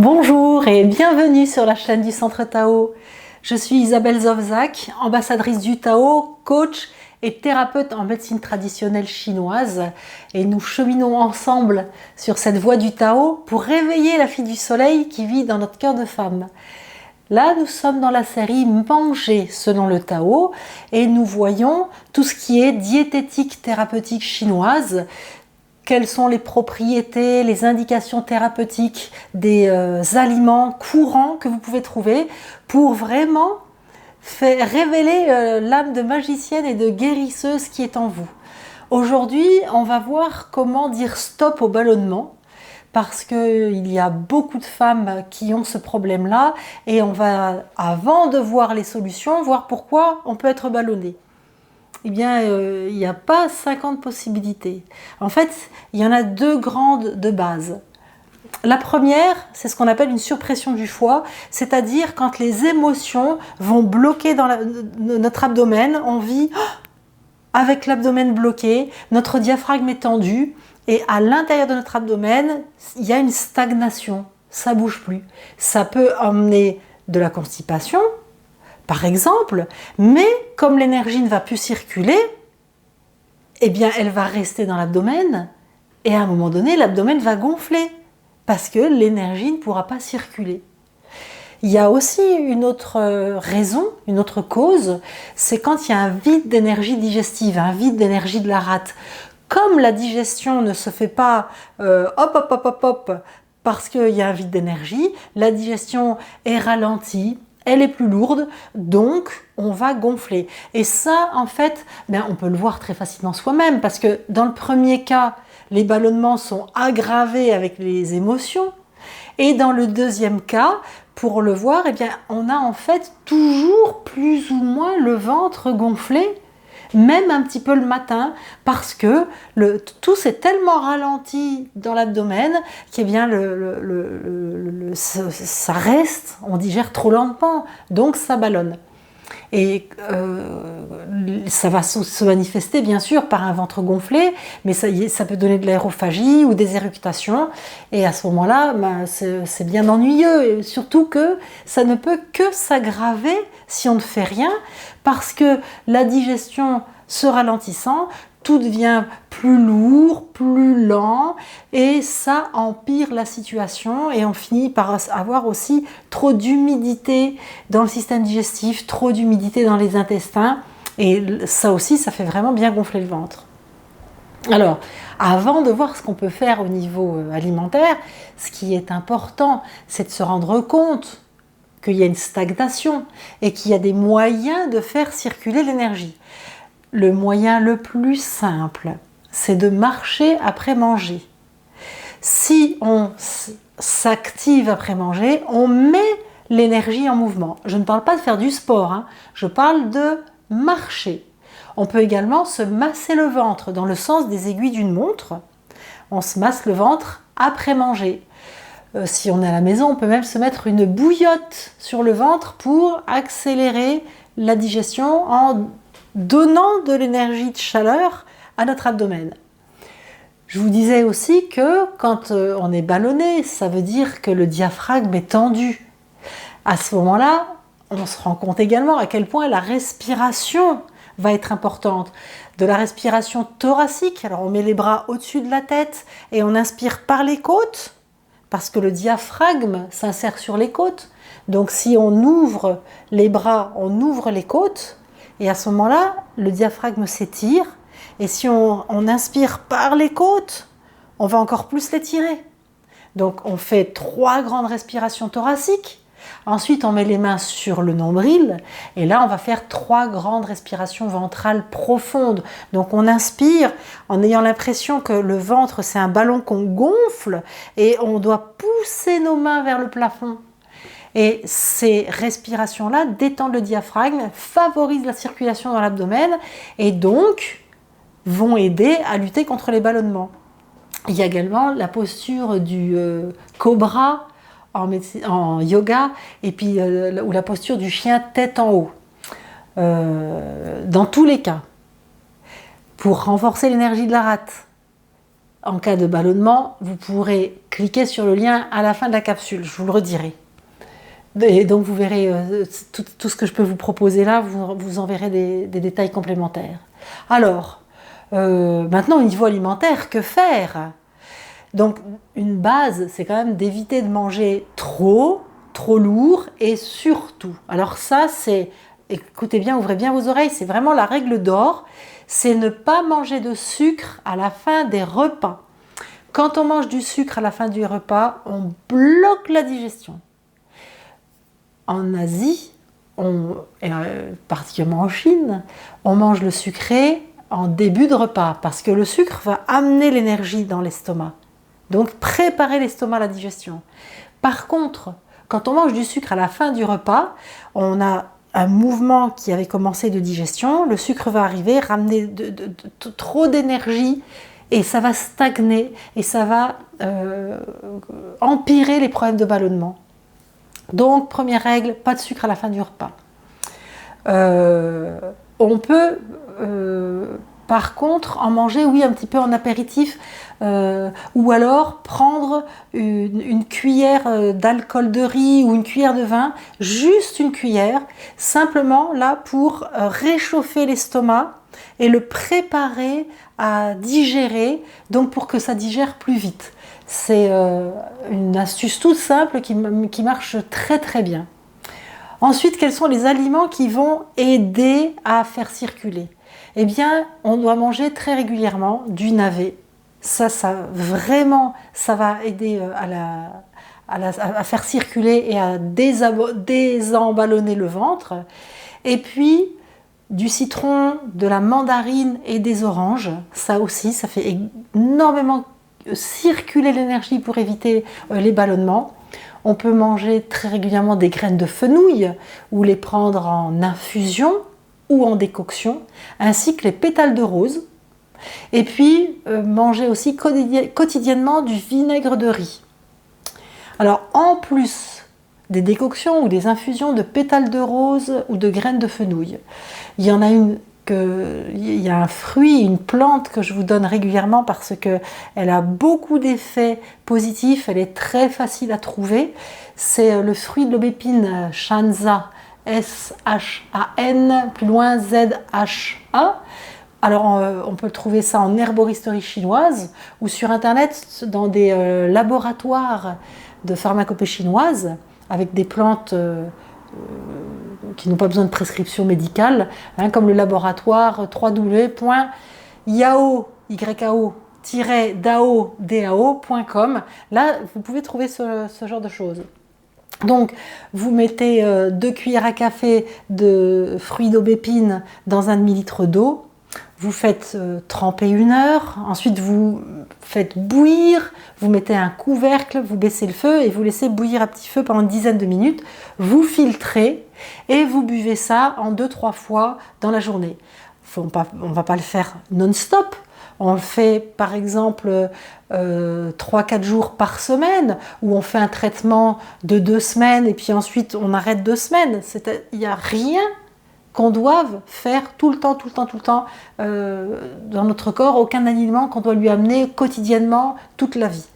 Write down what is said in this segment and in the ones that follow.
Bonjour et bienvenue sur la chaîne du Centre Tao. Je suis Isabelle Zovzak, ambassadrice du Tao, coach et thérapeute en médecine traditionnelle chinoise. Et nous cheminons ensemble sur cette voie du Tao pour réveiller la fille du soleil qui vit dans notre cœur de femme. Là, nous sommes dans la série Manger selon le Tao et nous voyons tout ce qui est diététique thérapeutique chinoise. Quelles sont les propriétés, les indications thérapeutiques des aliments courants que vous pouvez trouver pour vraiment révéler l'âme de magicienne et de guérisseuse qui est en vous. Aujourd'hui, on va voir comment dire stop au ballonnement parce qu'il y a beaucoup de femmes qui ont ce problème-là et on va, avant de voir les solutions, voir pourquoi on peut être ballonné. Eh bien, il n'y a pas 50 possibilités. En fait, il y en a deux grandes de base. La première, c'est ce qu'on appelle une surpression du foie, c'est-à-dire quand les émotions vont bloquer dans notre abdomen, on vit avec l'abdomen bloqué, notre diaphragme est tendu, et à l'intérieur de notre abdomen, il y a une stagnation, ça ne bouge plus. Ça peut emmener de la constipation, par exemple, mais comme l'énergie ne va plus circuler, eh bien elle va rester dans l'abdomen et à un moment donné, l'abdomen va gonfler parce que l'énergie ne pourra pas circuler. Il y a aussi une autre raison, une autre cause, c'est quand il y a un vide d'énergie digestive, un vide d'énergie de la rate. Comme la digestion ne se fait pas parce qu'il y a un vide d'énergie, la digestion est ralentie, elle est plus lourde, donc on va gonfler. Et ça, en fait, on peut le voir très facilement soi-même, parce que dans le premier cas, les ballonnements sont aggravés avec les émotions, et dans le deuxième cas, pour le voir, on a en fait toujours plus ou moins le ventre gonflé, même un petit peu le matin, parce que tout s'est tellement ralenti dans l'abdomen que ça reste, on digère trop lentement, donc ça ballonne. Et ça va se manifester bien sûr par un ventre gonflé, mais ça peut donner de l'aérophagie ou des éructations, et à ce moment-là, c'est bien ennuyeux, et surtout que ça ne peut que s'aggraver si on ne fait rien, parce que la digestion se ralentissant, tout devient plus lourd, plus lent, et ça empire la situation, et on finit par avoir aussi trop d'humidité dans le système digestif, trop d'humidité dans les intestins, et ça aussi, ça fait vraiment bien gonfler le ventre. Alors, avant de voir ce qu'on peut faire au niveau alimentaire, ce qui est important, c'est de se rendre compte qu'il y a une stagnation et qu'il y a des moyens de faire circuler l'énergie. Le moyen le plus simple, c'est de marcher après manger. Si on s'active après manger, on met l'énergie en mouvement. Je ne parle pas de faire du sport, je parle de marcher. On peut également se masser le ventre dans le sens des aiguilles d'une montre. On se masse le ventre après manger. Si on est à la maison, on peut même se mettre une bouillotte sur le ventre pour accélérer la digestion en donnant de l'énergie de chaleur à notre abdomen. Je vous disais aussi que quand on est ballonné, ça veut dire que le diaphragme est tendu. À ce moment-là, on se rend compte également à quel point la respiration va être importante. De la respiration thoracique, alors on met les bras au-dessus de la tête et on inspire par les côtes, parce que le diaphragme s'insère sur les côtes. Donc si on ouvre les bras, on ouvre les côtes, et à ce moment-là, le diaphragme s'étire, et si on inspire par les côtes, on va encore plus l'étirer. Donc on fait 3 grandes respirations thoraciques, ensuite on met les mains sur le nombril, et là on va faire 3 grandes respirations ventrales profondes. Donc on inspire en ayant l'impression que le ventre c'est un ballon qu'on gonfle, et on doit pousser nos mains vers le plafond. Et ces respirations-là détendent le diaphragme, favorisent la circulation dans l'abdomen et donc vont aider à lutter contre les ballonnements. Il y a également la posture du cobra en yoga et puis ou la posture du chien tête en haut. Dans tous les cas, pour renforcer l'énergie de la rate, en cas de ballonnement, vous pourrez cliquer sur le lien à la fin de la capsule, je vous le redirai. Et donc vous verrez tout ce que je peux vous proposer là, vous en verrez des détails complémentaires. Alors, maintenant au niveau alimentaire, que faire? Donc une base, c'est quand même d'éviter de manger trop lourd et surtout, alors ça c'est, écoutez bien, ouvrez bien vos oreilles, c'est vraiment la règle d'or, c'est ne pas manger de sucre à la fin des repas. Quand on mange du sucre à la fin du repas, on bloque la digestion. En Asie, particulièrement en Chine, on mange le sucré en début de repas parce que le sucre va amener l'énergie dans l'estomac. Donc préparer l'estomac à la digestion. Par contre, quand on mange du sucre à la fin du repas, on a un mouvement qui avait commencé de digestion, le sucre va arriver, ramener trop d'énergie et ça va stagner et ça va empirer les problèmes de ballonnement. Donc, première règle, pas de sucre à la fin du repas. On peut, par contre, en manger, oui, un petit peu en apéritif, ou alors prendre une cuillère d'alcool de riz ou une cuillère de vin, juste une cuillère, simplement là pour réchauffer l'estomac et le préparer à digérer, donc pour que ça digère plus vite. C'est une astuce toute simple qui marche très très bien. Ensuite, quels sont les aliments qui vont aider à faire circuler? Eh bien, on doit manger très régulièrement du navet. Ça va aider à faire circuler et à désemballonner le ventre. Et puis, du citron, de la mandarine et des oranges. Ça aussi, ça fait énormément circuler l'énergie pour éviter les ballonnements. On peut manger très régulièrement des graines de fenouil ou les prendre en infusion ou en décoction, ainsi que les pétales de rose. Et puis, manger aussi quotidiennement du vinaigre de riz. Alors, en plus des décoctions ou des infusions de pétales de rose ou de graines de fenouil, il y a un fruit, une plante que je vous donne régulièrement parce qu'elle a beaucoup d'effets positifs, elle est très facile à trouver. C'est le fruit de l'aubépine Shanza, S-H-A-N, plus loin Z-H-A. Alors on peut trouver ça en herboristerie chinoise ou sur internet dans des laboratoires de pharmacopée chinoise avec des plantes qui n'ont pas besoin de prescription médicale, comme le laboratoire www.yao-dao.com. Là, vous pouvez trouver ce genre de choses. Donc, vous mettez 2 cuillères à café de fruits d'aubépine dans un demi-litre d'eau. Vous faites tremper 1 heure, ensuite vous faites bouillir, vous mettez un couvercle, vous baissez le feu et vous laissez bouillir à petit feu pendant une dizaine de minutes. Vous filtrez et vous buvez ça en 2-3 fois dans la journée. On ne va pas le faire non-stop. On le fait par exemple 3-4 jours par semaine, où on fait un traitement de 2 semaines et puis ensuite on arrête 2 semaines. Il n'y a rien qu'on doive faire tout le temps dans notre corps, aucun aliment qu'on doit lui amener quotidiennement toute la vie.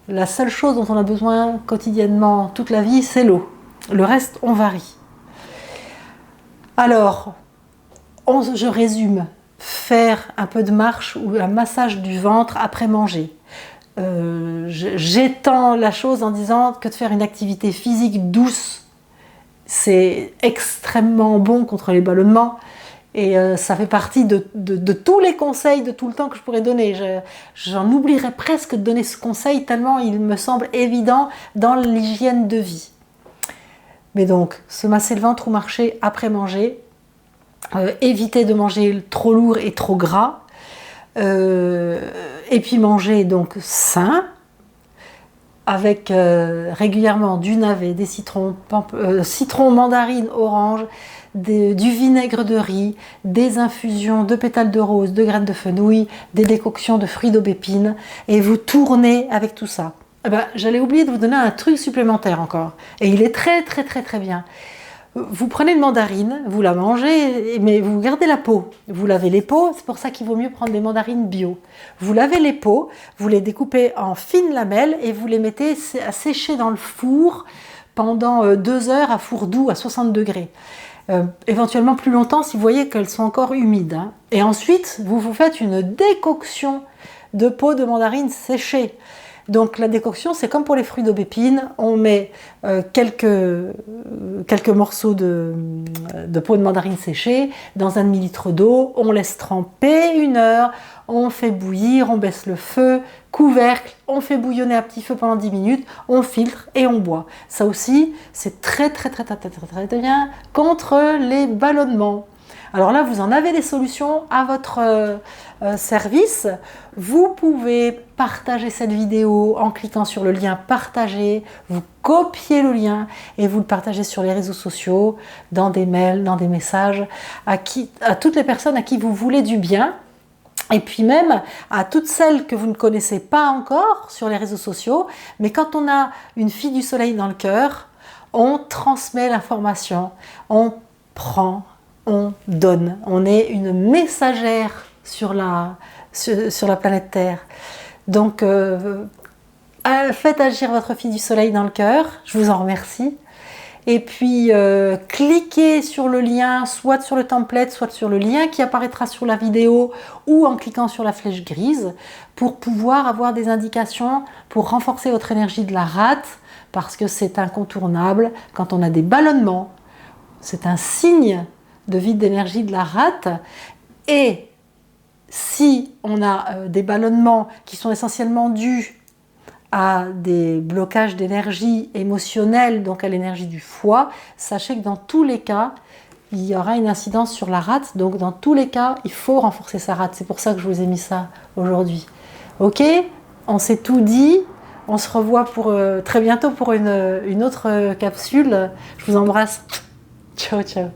La seule chose dont on a besoin quotidiennement toute la vie, c'est l'eau. Le reste, on varie. Alors, je résume. Faire un peu de marche ou un massage du ventre après manger. J'étends la chose en disant que de faire une activité physique douce, c'est extrêmement bon contre les ballonnements et ça fait partie de tous les conseils de tout le temps que je pourrais donner. J'en oublierais presque de donner ce conseil tellement il me semble évident dans l'hygiène de vie. Mais donc, se masser le ventre ou marcher après manger, éviter de manger trop lourd et trop gras, et puis manger donc sain, avec régulièrement du navet, des citrons, mandarine, orange, du vinaigre de riz, des infusions de pétales de rose, de graines de fenouil, des décoctions de fruits d'aubépine, et vous tournez avec tout ça. J'allais oublier de vous donner un truc supplémentaire encore, et il est très très très très bien. Vous prenez une mandarine, vous la mangez, mais vous gardez la peau. Vous lavez les peaux, c'est pour ça qu'il vaut mieux prendre des mandarines bio. Vous lavez les peaux, vous les découpez en fines lamelles et vous les mettez à sécher dans le four pendant 2 heures à four doux à 60 degrés. Éventuellement plus longtemps si vous voyez qu'elles sont encore humides. Hein. Et ensuite, vous faites une décoction de peau de mandarine séchée. Donc la décoction, c'est comme pour les fruits d'aubépine, on met quelques morceaux de peau de mandarine séchée dans 1 demi-litre d'eau, on laisse tremper 1 heure, on fait bouillir, on baisse le feu, couvercle, on fait bouillonner à petit feu pendant 10 minutes, on filtre et on boit. Ça aussi, c'est très bien contre les ballonnements. Alors là, vous en avez des solutions à votre service. Vous pouvez partager cette vidéo en cliquant sur le lien partager, vous copiez le lien et vous le partagez sur les réseaux sociaux, dans des mails, dans des messages, à toutes les personnes à qui vous voulez du bien. Et puis même à toutes celles que vous ne connaissez pas encore sur les réseaux sociaux, mais quand on a une fille du soleil dans le cœur, on transmet l'information, on prend, on donne. On est une messagère sur la planète Terre. Donc, faites agir votre fille du soleil dans le cœur. Je vous en remercie. Et puis, cliquez sur le lien, soit sur le template, soit sur le lien qui apparaîtra sur la vidéo ou en cliquant sur la flèche grise pour pouvoir avoir des indications pour renforcer votre énergie de la rate parce que c'est incontournable. Quand on a des ballonnements, c'est un signe de vide d'énergie de la rate. Et si on a des ballonnements qui sont essentiellement dus à des blocages d'énergie émotionnelle, donc à l'énergie du foie, sachez que dans tous les cas, il y aura une incidence sur la rate. Donc dans tous les cas, il faut renforcer sa rate. C'est pour ça que je vous ai mis ça aujourd'hui. Ok, on s'est tout dit. On se revoit très bientôt pour une autre capsule. Je vous embrasse. Ciao, ciao.